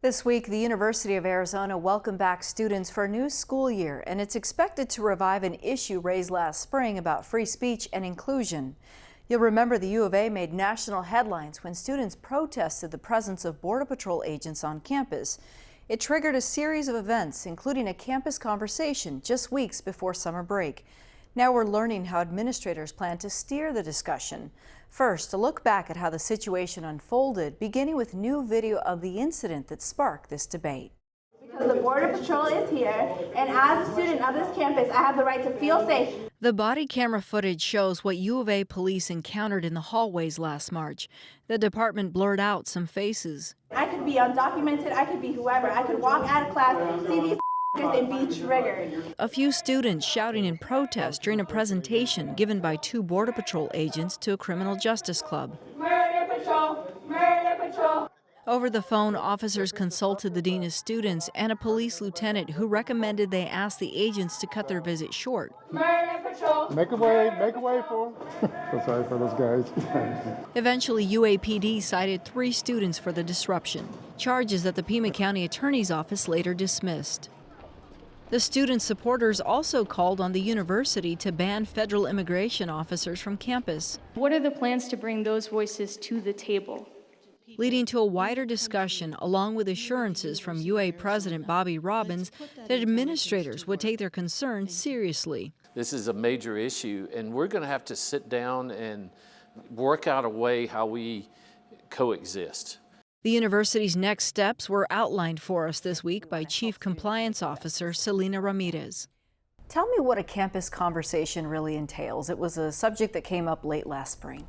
This week, the University of Arizona welcomed back students for a new school year, and it's expected to revive an issue raised last spring about free speech and inclusion. You'll remember the U of A made national headlines when students protested the presence of Border Patrol agents on campus. It triggered a series of events, including a campus conversation just weeks before summer break. Now we're learning how administrators plan to steer the discussion. First, a look back at how the situation unfolded, beginning with new video of the incident that sparked this debate. Because the Border Patrol is here, and as a student of this campus, I have the right to feel safe. The body camera footage shows what U of A police encountered in the hallways last March. The department blurred out some faces. I could be undocumented, I could be whoever. I could walk out of class, see these and be triggered. A few students shouting in protest during a presentation given by two Border Patrol agents to a criminal justice club. Murder Patrol! Murder Patrol! Over the phone, officers consulted the dean of students and a police lieutenant who recommended they ask the agents to cut their visit short. Murder Patrol! Make a way for them. So sorry for those guys. Eventually, UAPD cited 3 students for the disruption, charges that the Pima County Attorney's Office later dismissed. The student supporters also called on the university to ban federal immigration officers from campus, What are the plans to bring those voices to the table? leading to a wider discussion along with assurances from UA President Bobby Robbins that administrators would take their concerns seriously. This is a major issue, and we're going to have to sit down and work out a way how we coexist. The university's next steps were outlined for us this week by Chief Compliance Officer Selena Ramirez. Tell me what a campus conversation really entails. It was a subject that came up late last spring.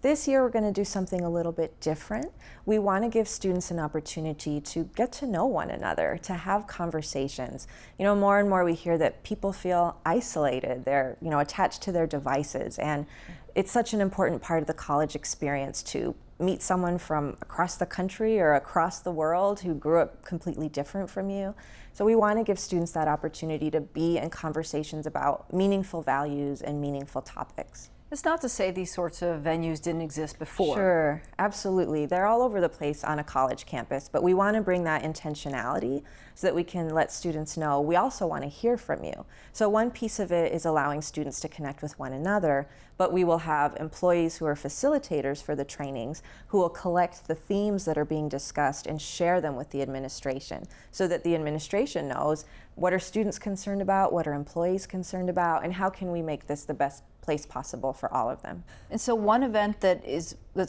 This year we're going to do something a little bit different. We want to give students an opportunity to get to know one another, to have conversations. More and more we hear that people feel isolated. They're, attached to their devices, and it's such an important part of the college experience to meet someone from across the country or across the world who grew up completely different from you. So we want to give students that opportunity to be in conversations about meaningful values and meaningful topics. It's not to say these sorts of venues didn't exist before. Sure, absolutely. They're all over the place on a college campus, but we want to bring that intentionality so that we can let students know we also want to hear from you. So one piece of it is allowing students to connect with one another, but we will have employees who are facilitators for the trainings who will collect the themes that are being discussed and share them with the administration so that the administration knows what are students concerned about, what are employees concerned about, and how can we make this the best place possible for all of them. And so one event that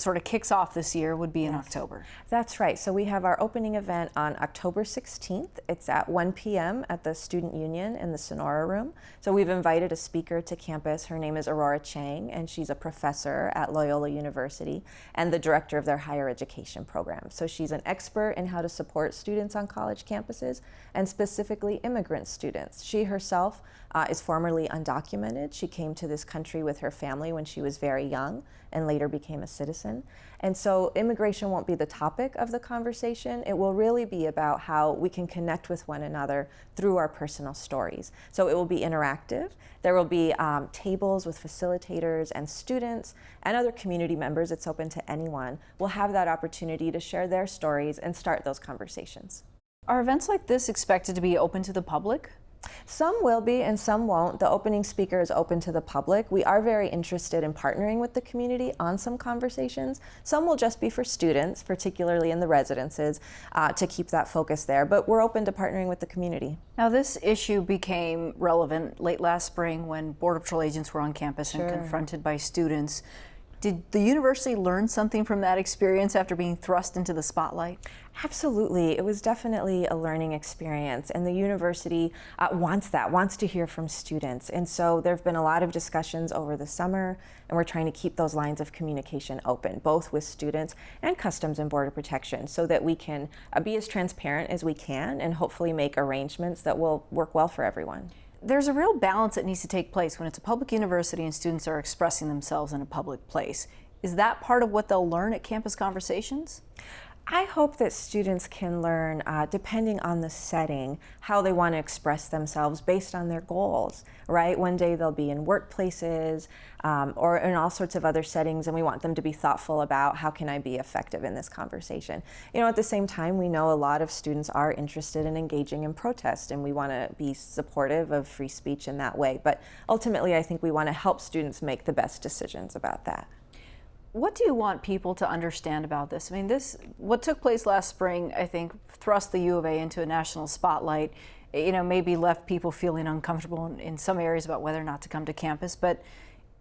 sort of kicks off this year would be in October. That's right. So we have our opening event on October 16th. It's at 1 p.m. at the Student Union in the Sonora Room. So we've invited a speaker to campus. Her name is Aurora Chang, and she's a professor at Loyola University and the director of their higher education program. So she's an expert in how to support students on college campuses, and specifically immigrant students. She herself is formerly undocumented. She came to this country with her family when she was very young and later became a citizen. And so immigration won't be the topic of the conversation. It will really be about how we can connect with one another through our personal stories. So it will be interactive. There will be tables with facilitators and students and other community members. It's open to anyone. We'll have that opportunity to share their stories and start those conversations. Are events like this expected to be open to the public? Some will be and some won't. The opening speaker is open to the public. We are very interested in partnering with the community on some conversations. Some will just be for students, particularly in the residences, to keep that focus there. But we're open to partnering with the community. Now, this issue became relevant late last spring when Border Patrol agents were on campus and confronted by students. Did the university learn something from that experience after being thrust into the spotlight? Absolutely. It was definitely a learning experience, and the university wants to hear from students. And so there have been a lot of discussions over the summer, and we're trying to keep those lines of communication open, both with students and Customs and Border Protection, so that we can be as transparent as we can and hopefully make arrangements that will work well for everyone. There's a real balance that needs to take place when it's a public university and students are expressing themselves in a public place. Is that part of what they'll learn at campus conversations? I hope that students can learn, depending on the setting, how they want to express themselves based on their goals, right? One day they'll be in workplaces or in all sorts of other settings, and we want them to be thoughtful about how can I be effective in this conversation. You know, at the same time, we know a lot of students are interested in engaging in protest, and we want to be supportive of free speech in that way. But ultimately, I think we want to help students make the best decisions about that. What do you want people to understand about this? I mean, what took place last spring, I think, thrust the U of A into a national spotlight. You know, maybe left people feeling uncomfortable in some areas about whether or not to come to campus. But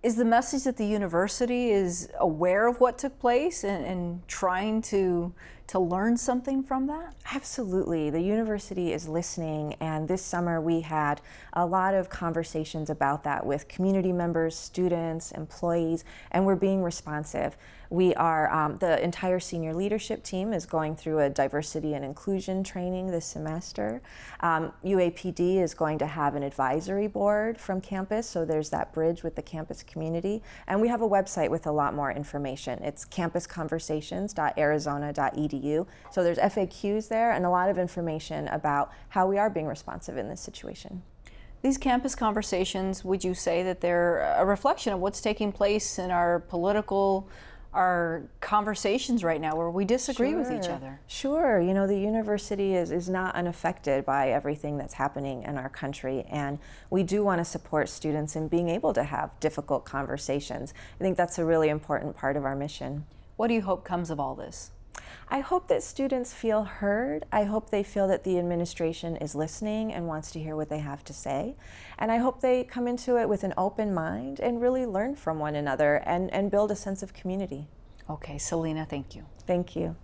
is the message that the university is aware of what took place and trying to learn something from that? Absolutely. The university is listening, and this summer we had a lot of conversations about that with community members, students, employees, and we're being responsive. We are, the entire senior leadership team is going through a diversity and inclusion training this semester. UAPD is going to have an advisory board from campus, so there's that bridge with the campus community. And we have a website with a lot more information. It's campusconversations.arizona.edu. So there's FAQs there and a lot of information about how we are being responsive in this situation. These campus conversations, would you say that they're a reflection of what's taking place in our conversations right now where we disagree with each other? Sure. You know, the university is not unaffected by everything that's happening in our country, and we do want to support students in being able to have difficult conversations. I think that's a really important part of our mission. What do you hope comes of all this? I hope that students feel heard. I hope they feel that the administration is listening and wants to hear what they have to say. And I hope they come into it with an open mind and really learn from one another and build a sense of community. Okay, Selena, thank you. Thank you.